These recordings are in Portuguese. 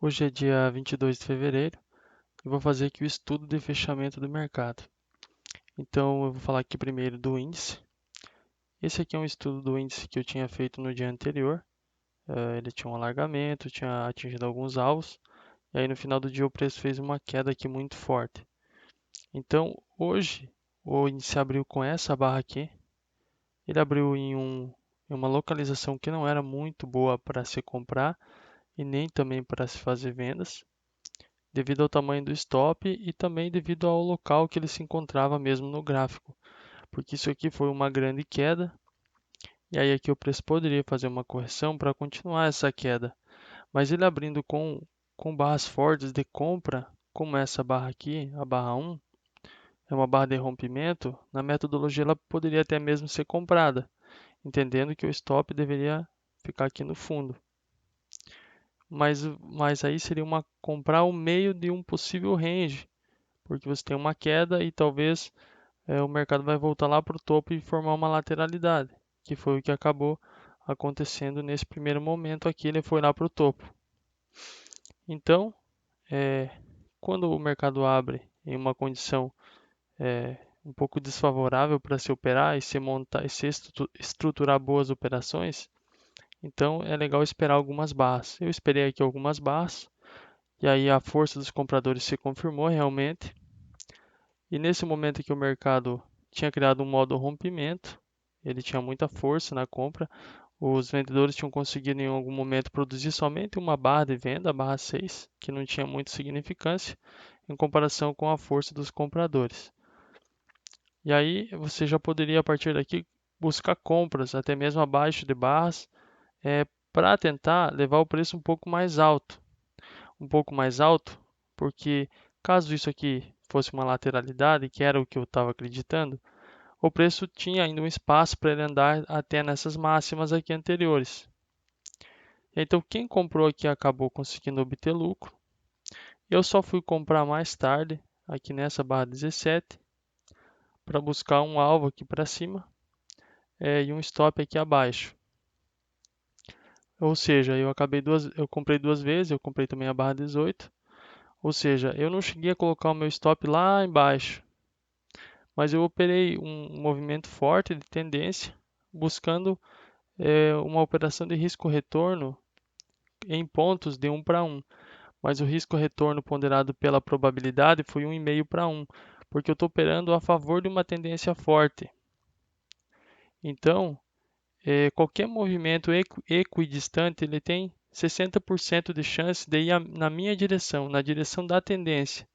Hoje é dia 22 de fevereiro e vou fazer aqui o estudo de fechamento do mercado. Então, eu vou falar aqui primeiro do índice. Esse aqui é um estudo do índice que eu tinha feito no dia anterior. Ele tinha um alargamento, tinha atingido alguns alvos, e aí no final do dia o preço fez uma queda aqui muito forte. Então, hoje o índice abriu com essa barra aqui. Ele abriu em uma localização que não era muito boa para se comprar e nem também para se fazer vendas, devido ao tamanho do stop e também devido ao local que ele se encontrava mesmo no gráfico, porque isso aqui foi uma grande queda, e aí aqui o preço poderia fazer uma correção para continuar essa queda, mas ele abrindo com barras fortes de compra, como essa barra aqui, a barra 1, é uma barra de rompimento, na metodologia ela poderia até mesmo ser comprada, entendendo que o stop deveria ficar aqui no fundo. Mas aí seria uma comprar o meio de um possível range, porque você tem uma queda e talvez o mercado vai voltar lá para o topo e formar uma lateralidade, que foi o que acabou acontecendo nesse primeiro momento aqui, ele foi lá para o topo. Então, é, quando o mercado abre em uma condição um pouco desfavorável para se operar e se montar e se estruturar boas operações, então é legal esperar algumas barras. Eu esperei aqui algumas barras e aí a força dos compradores se confirmou realmente. E nesse momento que o mercado tinha criado um modo rompimento, ele tinha muita força na compra, os vendedores tinham conseguido em algum momento produzir somente uma barra de venda, a barra 6, que não tinha muita significância em comparação com a força dos compradores. E aí você já poderia a partir daqui buscar compras até mesmo abaixo de barras, para tentar levar o preço um pouco mais alto, porque caso isso aqui fosse uma lateralidade, que era o que eu estava acreditando, o preço tinha ainda um espaço para ele andar até nessas máximas aqui anteriores. Então quem comprou aqui acabou conseguindo obter lucro. Eu só fui comprar mais tarde, aqui nessa barra 17, para buscar um alvo aqui para cima e um stop aqui abaixo. Ou seja, eu comprei duas vezes, eu comprei também a barra 18. Ou seja, eu não cheguei a colocar o meu stop lá embaixo, mas eu operei um movimento forte de tendência, buscando uma operação de risco-retorno em pontos de 1 para 1. Mas o risco-retorno ponderado pela probabilidade foi 1,5 para 1, porque eu estou operando a favor de uma tendência forte. Então, qualquer movimento equidistante ele tem 60% de chance de ir na minha direção, na direção da tendência.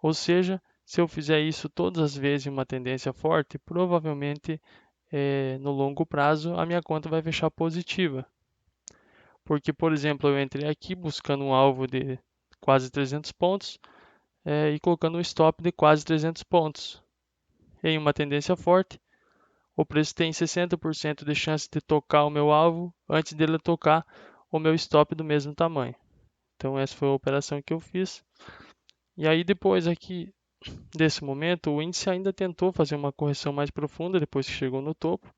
Ou seja, se eu fizer isso todas as vezes em uma tendência forte, provavelmente no longo prazo a minha conta vai fechar positiva. Porque, por exemplo, eu entrei aqui buscando um alvo de quase 300 pontos e colocando um stop de quase 300 pontos. Em uma tendência forte, o preço tem 60% de chance de tocar o meu alvo antes dele tocar o meu stop do mesmo tamanho. Então essa foi a operação que eu fiz. E aí depois aqui desse momento, o índice ainda tentou fazer uma correção mais profunda depois que chegou no topo,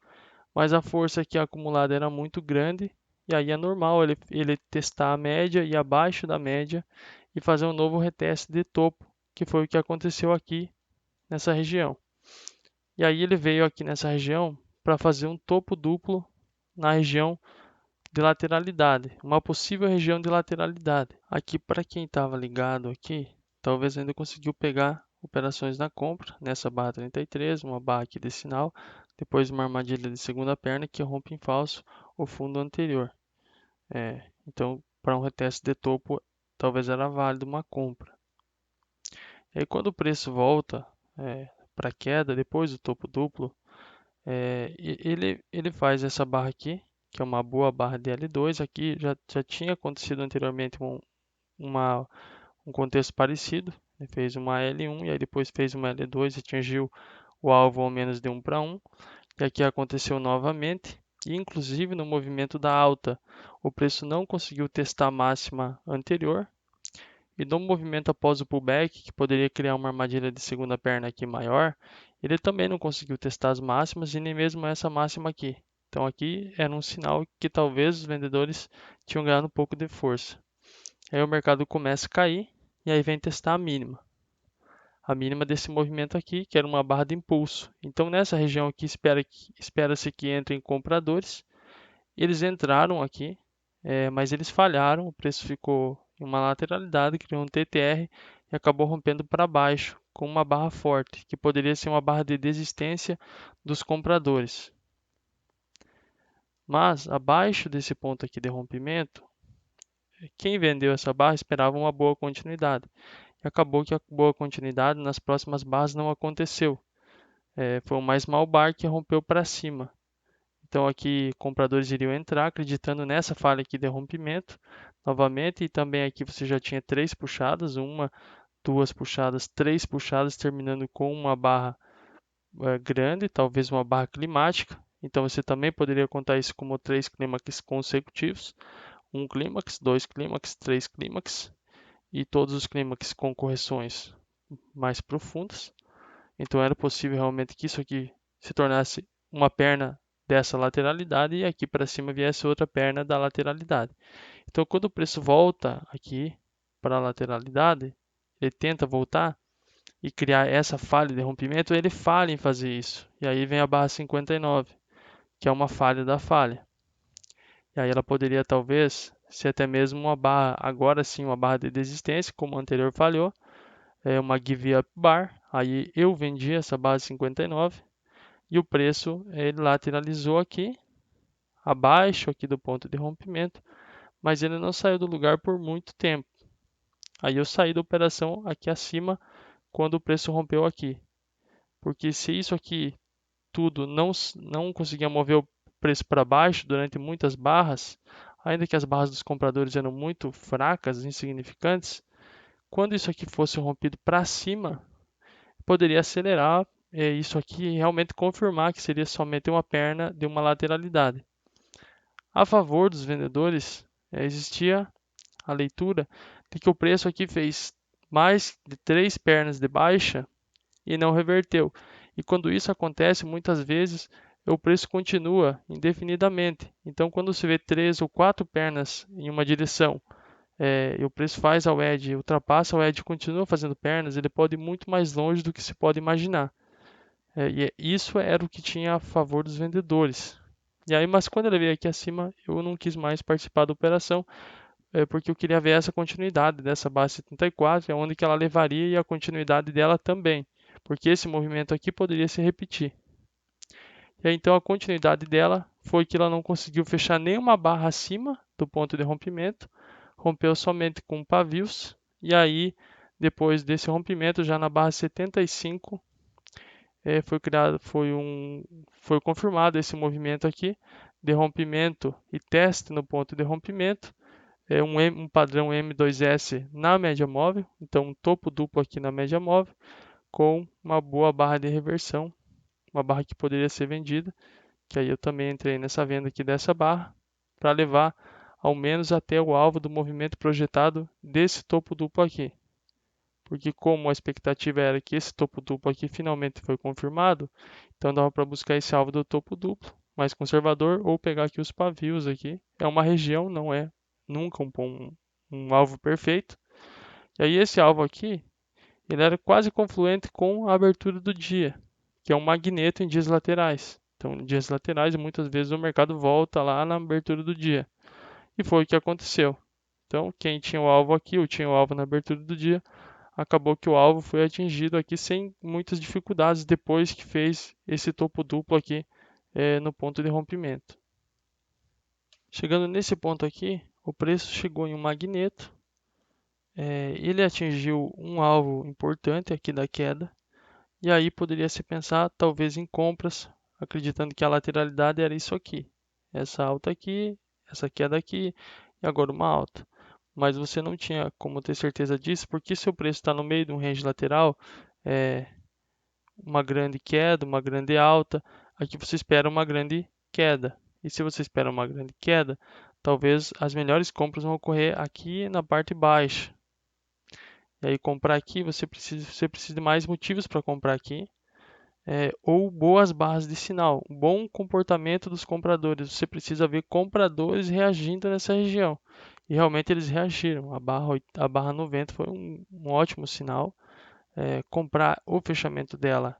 mas a força aqui acumulada era muito grande, e aí é normal ele testar a média e abaixo da média e fazer um novo reteste de topo, que foi o que aconteceu aqui nessa região. E aí ele veio aqui nessa região para fazer um topo duplo na região de lateralidade, uma possível região de lateralidade. Aqui para quem estava ligado aqui, talvez ainda conseguiu pegar operações na compra nessa barra 33, uma barra aqui de sinal, depois uma armadilha de segunda perna que rompe em falso o fundo anterior. Então, para um reteste de topo, talvez era válido uma compra. E aí, quando o preço volta para queda, depois do topo duplo, ele faz essa barra aqui, que é uma boa barra de L2. Aqui já tinha acontecido anteriormente um contexto parecido. Ele fez uma L1 e aí depois fez uma L2 e atingiu o alvo ao menos de 1 para 1. E aqui aconteceu novamente. E inclusive no movimento da alta, o preço não conseguiu testar a máxima anterior. E no movimento após o pullback, que poderia criar uma armadilha de segunda perna aqui maior, ele também não conseguiu testar as máximas e nem mesmo essa máxima aqui. Então aqui era um sinal que talvez os vendedores tinham ganhado um pouco de força. Aí o mercado começa a cair e aí vem testar a mínima. A mínima desse movimento aqui, que era uma barra de impulso. Então nessa região aqui espera-se que entrem compradores. Eles entraram aqui, mas eles falharam, o preço ficou em uma lateralidade, criou um TTR e acabou rompendo para baixo com uma barra forte, que poderia ser uma barra de desistência dos compradores. Mas abaixo desse ponto aqui de rompimento, quem vendeu essa barra esperava uma boa continuidade. E acabou que a boa continuidade nas próximas barras não aconteceu. Foi o mais mal bar que rompeu para cima. Então aqui compradores iriam entrar acreditando nessa falha aqui de rompimento novamente, e também aqui você já tinha 3 puxadas, uma, 2 puxadas, 3 puxadas, terminando com uma barra grande, talvez uma barra climática. Então você também poderia contar isso como 3 clímax consecutivos, um clímax, 2 clímax, 3 clímax, e todos os clímax com correções mais profundas. Então era possível realmente que isso aqui se tornasse uma perna dessa lateralidade e aqui para cima viesse outra perna da lateralidade. Então quando o preço volta aqui para a lateralidade, ele tenta voltar e criar essa falha de rompimento, ele falha em fazer isso. E aí vem a barra 59, que é uma falha da falha. E aí ela poderia talvez ser até mesmo uma barra, agora sim, uma barra de desistência, como o anterior falhou, uma give up bar. Aí eu vendi essa barra 59 e o preço ele lateralizou aqui, abaixo aqui do ponto de rompimento, mas ele não saiu do lugar por muito tempo. Aí eu saí da operação aqui acima quando o preço rompeu aqui, porque se isso aqui tudo não conseguia mover o preço para baixo durante muitas barras, ainda que as barras dos compradores eram muito fracas, insignificantes, quando isso aqui fosse rompido para cima, poderia acelerar isso aqui e realmente confirmar que seria somente uma perna de uma lateralidade. A favor dos vendedores, existia a leitura de que o preço aqui fez mais de 3 pernas de baixa e não reverteu. E quando isso acontece, muitas vezes o preço continua indefinidamente. Então, quando você vê 3 ou 4 pernas em uma direção, e o preço faz ao edge, ultrapassa o edge e continua fazendo pernas, ele pode ir muito mais longe do que se pode imaginar. Isso era o que tinha a favor dos vendedores. E aí, mas quando ele veio aqui acima, eu não quis mais participar da operação, porque eu queria ver essa continuidade dessa base 74, onde que ela levaria e a continuidade dela também, porque esse movimento aqui poderia se repetir. E aí, então a continuidade dela foi que ela não conseguiu fechar nenhuma barra acima do ponto de rompimento, rompeu somente com pavios, e aí depois desse rompimento, já na barra 75, foi confirmado esse movimento aqui de rompimento e teste no ponto de rompimento, um padrão M2S na média móvel, então um topo duplo aqui na média móvel, com uma boa barra de reversão, uma barra que poderia ser vendida, que aí eu também entrei nessa venda aqui dessa barra, para levar ao menos até o alvo do movimento projetado desse topo duplo aqui. Porque como a expectativa era que esse topo duplo aqui finalmente foi confirmado, então dava para buscar esse alvo do topo duplo, mais conservador, ou pegar aqui os pavios aqui. É uma região, não é nunca um alvo perfeito. E aí esse alvo aqui, ele era quase confluente com a abertura do dia, que é um magneto em dias laterais. Então, em dias laterais, muitas vezes o mercado volta lá na abertura do dia. E foi o que aconteceu. Então, quem tinha o alvo aqui, ou tinha o alvo na abertura do dia, acabou que o alvo foi atingido aqui sem muitas dificuldades depois que fez esse topo duplo aqui no ponto de rompimento. Chegando nesse ponto aqui, o preço chegou em um magneto, ele atingiu um alvo importante aqui da queda, e aí poderia se pensar talvez em compras, acreditando que a lateralidade era isso aqui, essa alta aqui, essa queda aqui e agora uma alta. Mas você não tinha como ter certeza disso, porque se o preço está no meio de um range lateral, uma grande queda, uma grande alta, aqui você espera uma grande queda. E se você espera uma grande queda, talvez as melhores compras vão ocorrer aqui na parte baixa. E aí comprar aqui, você precisa de mais motivos para comprar aqui. Ou boas barras de sinal, um bom comportamento dos compradores. Você precisa ver compradores reagindo nessa região. E realmente eles reagiram. A barra 90 foi um ótimo sinal. Comprar o fechamento dela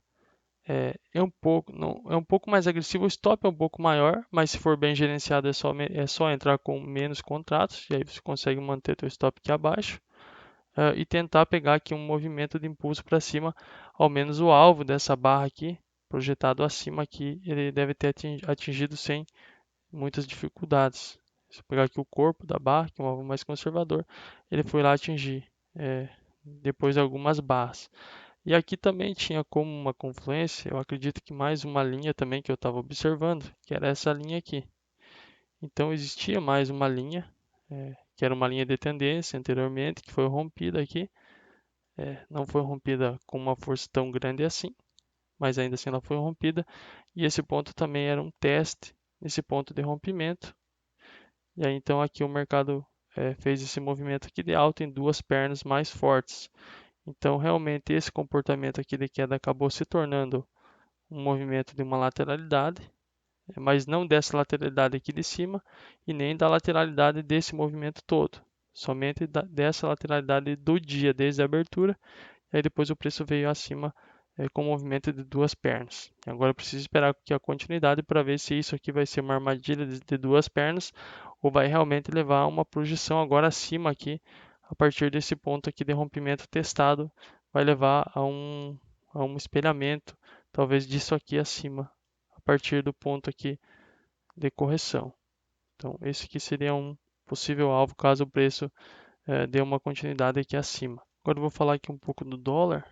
é um pouco, não, é um pouco mais agressivo, o stop é um pouco maior, mas se for bem gerenciado é só entrar com menos contratos, e aí você consegue manter seu stop aqui abaixo. E tentar pegar aqui um movimento de impulso para cima, ao menos o alvo dessa barra aqui, projetado acima aqui, ele deve ter atingido sem muitas dificuldades. Se eu pegar aqui o corpo da barra, que é um alvo mais conservador, ele foi lá atingir depois de algumas barras. E aqui também tinha como uma confluência, eu acredito que mais uma linha também que eu estava observando, que era essa linha aqui. Então existia mais uma linha, que era uma linha de tendência anteriormente, que foi rompida aqui. Não foi rompida com uma força tão grande assim, mas ainda assim ela foi rompida. E esse ponto também era um teste, esse ponto de rompimento. E aí então aqui o mercado fez esse movimento aqui de alta em duas pernas mais fortes. Então realmente esse comportamento aqui de queda acabou se tornando um movimento de uma lateralidade, mas não dessa lateralidade aqui de cima e nem da lateralidade desse movimento todo, somente dessa lateralidade do dia desde a abertura. E aí depois o preço veio acima com o movimento de duas pernas. E agora eu preciso esperar aqui a continuidade para ver se isso aqui vai ser uma armadilha de duas pernas ou vai realmente levar a uma projeção agora acima aqui, a partir desse ponto aqui de rompimento testado, vai levar a um espelhamento, talvez disso aqui acima, a partir do ponto aqui de correção. Então esse aqui seria um possível alvo caso o preço dê uma continuidade aqui acima. Agora eu vou falar aqui um pouco do dólar.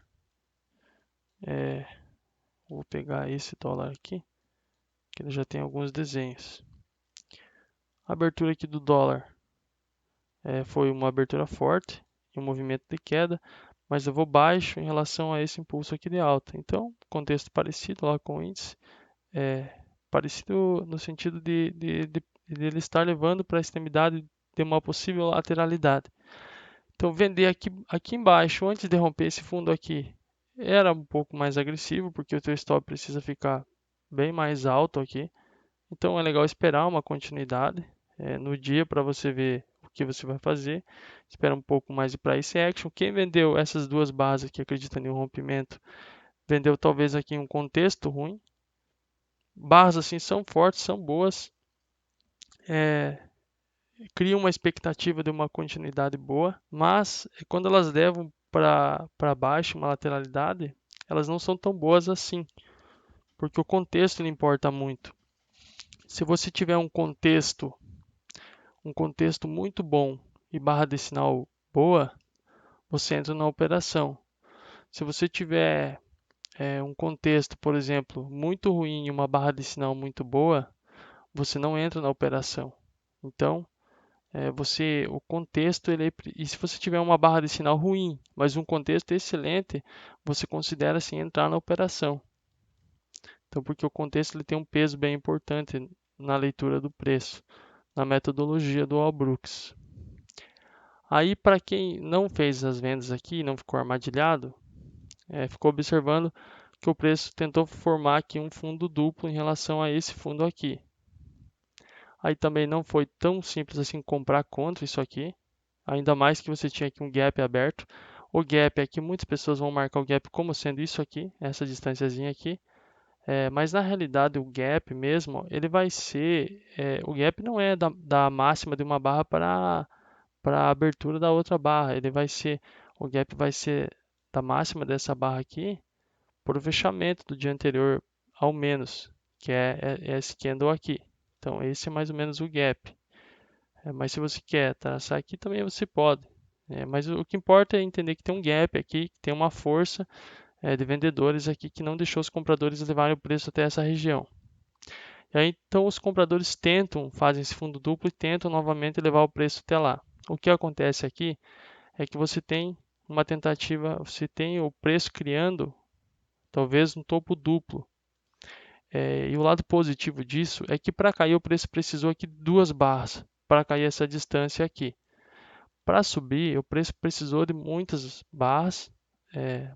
Vou pegar esse dólar aqui, que ele já tem alguns desenhos. A abertura aqui do dólar foi uma abertura forte e um movimento de queda, mas eu vou baixo em relação a esse impulso aqui de alta. Então, contexto parecido lá com o índice, parecido no sentido de ele estar levando para a extremidade de uma possível lateralidade. Então, vender aqui embaixo, antes de romper esse fundo aqui, era um pouco mais agressivo, porque o teu stop precisa ficar bem mais alto aqui. Então, é legal esperar uma continuidade no dia para você ver o que você vai fazer. Espera um pouco mais de price action. Quem vendeu essas duas barras aqui, acredita em um rompimento, vendeu talvez aqui em um contexto ruim. Barras assim são fortes, são boas. Cria uma expectativa de uma continuidade boa, mas quando elas levam para baixo uma lateralidade, elas não são tão boas assim, porque o contexto ele importa muito. Se você tiver um contexto muito bom e barra de sinal boa, você entra na operação. Se você tiver um contexto, por exemplo, muito ruim e uma barra de sinal muito boa, você não entra na operação. Então, o contexto, e se você tiver uma barra de sinal ruim, mas um contexto excelente, você considera assim entrar na operação. Então, porque o contexto ele tem um peso bem importante na leitura do preço, na metodologia do Allbrooks. Aí, para quem não fez as vendas aqui, não ficou armadilhado, ficou observando que o preço tentou formar aqui um fundo duplo em relação a esse fundo aqui. Aí também não foi tão simples assim comprar contra isso aqui, ainda mais que você tinha aqui um gap aberto. O gap aqui, muitas pessoas vão marcar o gap como sendo isso aqui, essa distânciazinha aqui. Mas na realidade o gap mesmo, ele vai ser, o gap não é da máxima de uma barra para a abertura da outra barra, o gap vai ser da máxima dessa barra aqui por o fechamento do dia anterior ao menos, que é esse candle aqui. Então esse é mais ou menos o gap. Mas se você quer traçar aqui também você pode. Mas o que importa é entender que tem um gap aqui, que tem uma força de vendedores aqui que não deixou os compradores levarem o preço até essa região. E aí, então os compradores fazem esse fundo duplo e tentam novamente levar o preço até lá. O que acontece aqui é que você tem uma tentativa, você tem o preço criando talvez um topo duplo. E o lado positivo disso é que para cair o preço precisou aqui de duas barras para cair essa distância aqui. Para subir, o preço precisou de muitas barras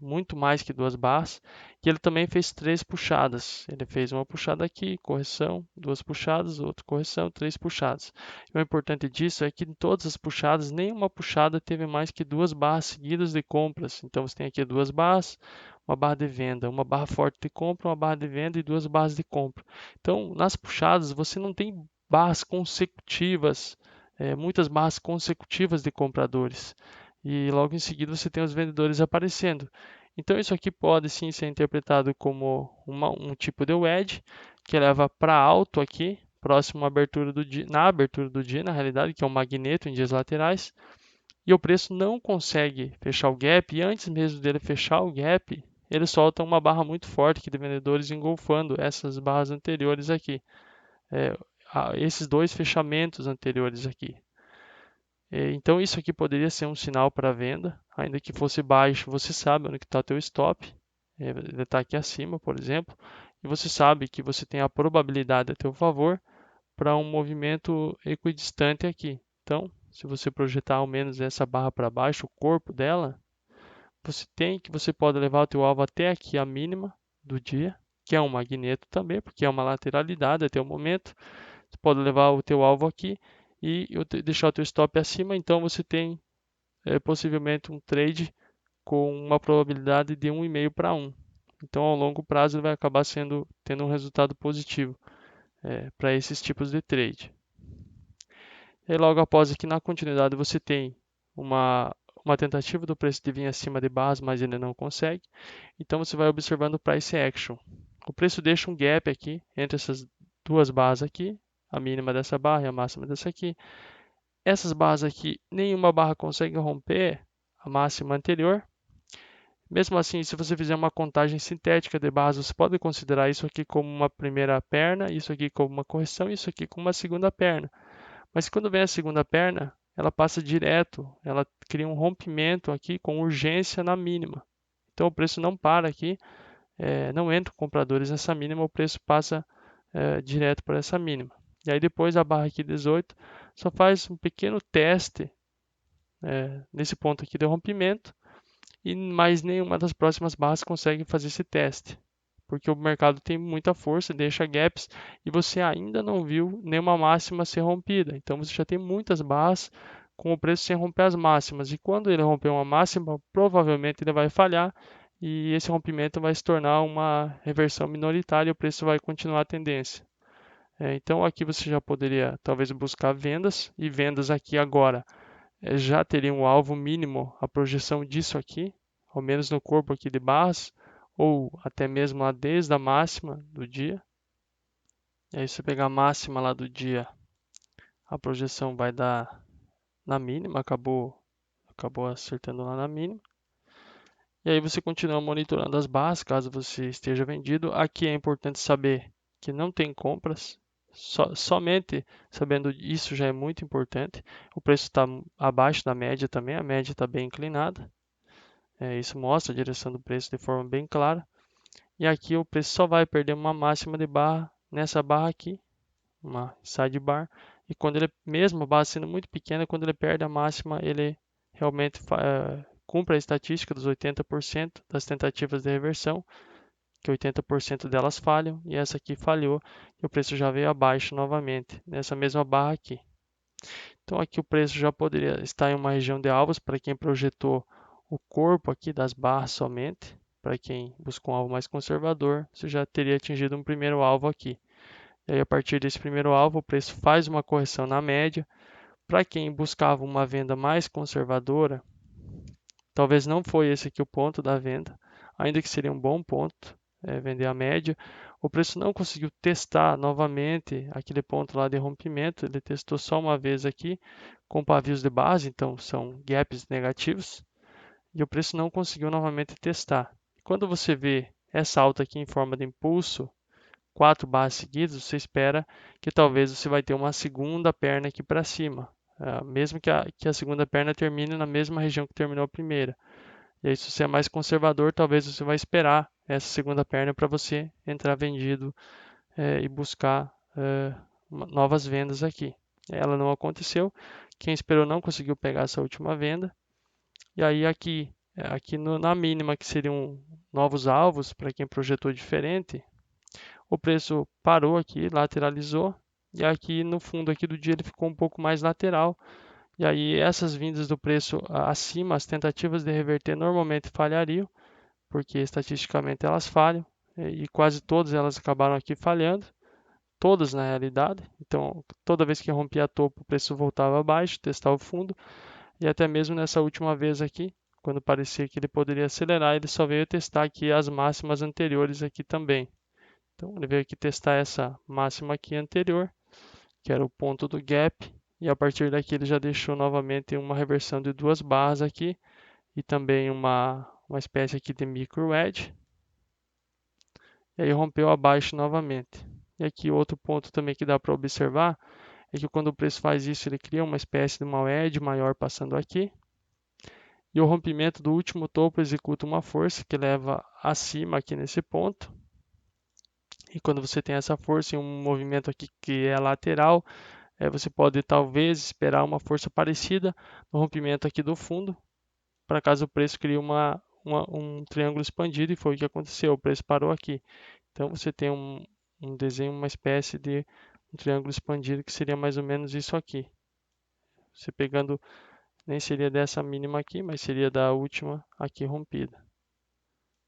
muito mais que 2 barras, e ele também fez 3 puxadas. Ele fez uma puxada aqui, correção, 2 puxadas, outra correção, 3 puxadas. E o importante disso é que em todas as puxadas, nenhuma puxada teve mais que 2 barras seguidas de compras. Então você tem aqui 2 barras, uma barra de venda, uma barra forte de compra, uma barra de venda e 2 barras de compra. Então nas puxadas você não tem barras consecutivas, muitas barras consecutivas de compradores, e logo em seguida você tem os vendedores aparecendo. Então isso aqui pode sim ser interpretado como um tipo de wedge que leva para alto aqui, próximo à abertura do dia, na abertura do dia, na realidade, que é um magneto em dias laterais, e o preço não consegue fechar o gap, e antes mesmo dele fechar o gap, ele solta uma barra muito forte aqui de vendedores engolfando essas barras anteriores aqui, é, esses 2 fechamentos anteriores aqui. Então isso aqui poderia ser um sinal para venda, ainda que fosse baixo, você sabe onde está o teu stop, ele está aqui acima, por exemplo, e você sabe que você tem a probabilidade a teu favor para um movimento equidistante aqui. Então, se você projetar ao menos essa barra para baixo, o corpo dela, você pode levar o teu alvo até aqui a mínima do dia, que é um magneto também, porque é uma lateralidade até o momento. Você pode levar o teu alvo aqui e deixar o teu stop acima, então você tem possivelmente um trade com uma probabilidade de 1,5 para 1. Então, ao longo prazo, ele vai acabar tendo um resultado positivo para esses tipos de trade. E logo após aqui na continuidade, você tem uma tentativa do preço de vir acima de barras, mas ele não consegue. Então, você vai observando o price action. O preço deixa um gap aqui entre essas 2 barras aqui, a mínima dessa barra e a máxima dessa aqui. Essas barras aqui, nenhuma barra consegue romper a máxima anterior. Mesmo assim, se você fizer uma contagem sintética de barras, você pode considerar isso aqui como uma primeira perna, isso aqui como uma correção, isso aqui como uma segunda perna. Mas quando vem a segunda perna, ela passa direto, ela cria um rompimento aqui com urgência na mínima. Então o preço não para aqui, não entram compradores nessa mínima, o preço passa direto para essa mínima. E aí depois a barra aqui 18 só faz um pequeno teste nesse ponto aqui de rompimento, e mais nenhuma das próximas barras consegue fazer esse teste, porque o mercado tem muita força, deixa gaps e você ainda não viu nenhuma máxima ser rompida. Então você já tem muitas barras com o preço sem romper as máximas, e quando ele romper uma máxima, provavelmente ele vai falhar e esse rompimento vai se tornar uma reversão minoritária e o preço vai continuar a tendência. Então aqui você já poderia talvez buscar vendas, e vendas aqui agora já teria um alvo mínimo, a projeção disso aqui, ao menos no corpo aqui de barras, ou até mesmo lá desde a máxima do dia. E aí se pegar a máxima lá do dia, a projeção vai dar na mínima, acabou acertando lá na mínima. E aí você continua monitorando as barras, caso você esteja vendido. Aqui é importante saber que não tem compras. Somente sabendo isso já é muito importante. O preço está abaixo da média também, a média está bem inclinada. Isso mostra a direção do preço de forma bem clara. E aqui o preço só vai perder uma máxima de barra nessa barra aqui, uma sidebar. E quando ele, mesmo a barra sendo muito pequena, quando ele perde a máxima, ele realmente cumpre a estatística dos 80% das tentativas de reversão, que 80% delas falham, e essa aqui falhou, e o preço já veio abaixo novamente, nessa mesma barra aqui. Então aqui o preço já poderia estar em uma região de alvos para quem projetou o corpo aqui das barras somente. Para quem buscou um alvo mais conservador, você já teria atingido um primeiro alvo aqui. E aí, a partir desse primeiro alvo, o preço faz uma correção na média. Para quem buscava uma venda mais conservadora, talvez não foi esse aqui o ponto da venda, ainda que seria um bom ponto, vender a média. O preço não conseguiu testar novamente aquele ponto lá de rompimento, ele testou só uma vez aqui com pavios de base, então são gaps negativos, e o preço não conseguiu novamente testar. Quando você vê essa alta aqui em forma de impulso, 4 barras seguidas, você espera que talvez você vai ter uma segunda perna aqui para cima, mesmo que a segunda perna termine na mesma região que terminou a primeira. E aí, se você é mais conservador, talvez você vai esperar essa segunda perna para você entrar vendido e buscar novas vendas aqui. Ela não aconteceu, quem esperou não conseguiu pegar essa última venda. E aí aqui Aqui na mínima, que seriam novos alvos para quem projetou diferente, o preço parou aqui, lateralizou, e aqui no fundo aqui do dia ele ficou um pouco mais lateral. E aí essas vindas do preço acima, as tentativas de reverter normalmente falhariam, porque estatisticamente elas falham, e quase todas elas acabaram aqui falhando, todas na realidade. Então, toda vez que rompia topo, o preço voltava abaixo, testar o fundo, e até mesmo nessa última vez aqui, quando parecia que ele poderia acelerar, ele só veio testar aqui as máximas anteriores aqui também. Então, ele veio aqui testar essa máxima aqui anterior, que era o ponto do gap, e a partir daqui ele já deixou novamente uma reversão de duas barras aqui, e também uma espécie aqui de micro edge, e aí rompeu abaixo novamente. E aqui outro ponto também que dá para observar é que quando o preço faz isso, ele cria uma espécie de uma edge maior passando aqui, e o rompimento do último topo executa uma força que leva acima aqui nesse ponto. E quando você tem essa força em um movimento aqui que é lateral, você pode talvez esperar uma força parecida no rompimento aqui do fundo, para caso o preço crie um triângulo expandido, e foi o que aconteceu, o preço parou aqui. Então você tem um desenho, uma espécie de um triângulo expandido, que seria mais ou menos isso aqui. Você pegando, nem seria dessa mínima aqui, mas seria da última aqui rompida.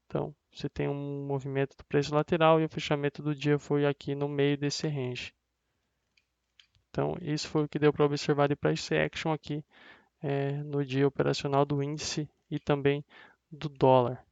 Então você tem um movimento do preço lateral, e o fechamento do dia foi aqui no meio desse range. Então isso foi o que deu para observar de price action aqui no dia operacional do índice e também do dólar.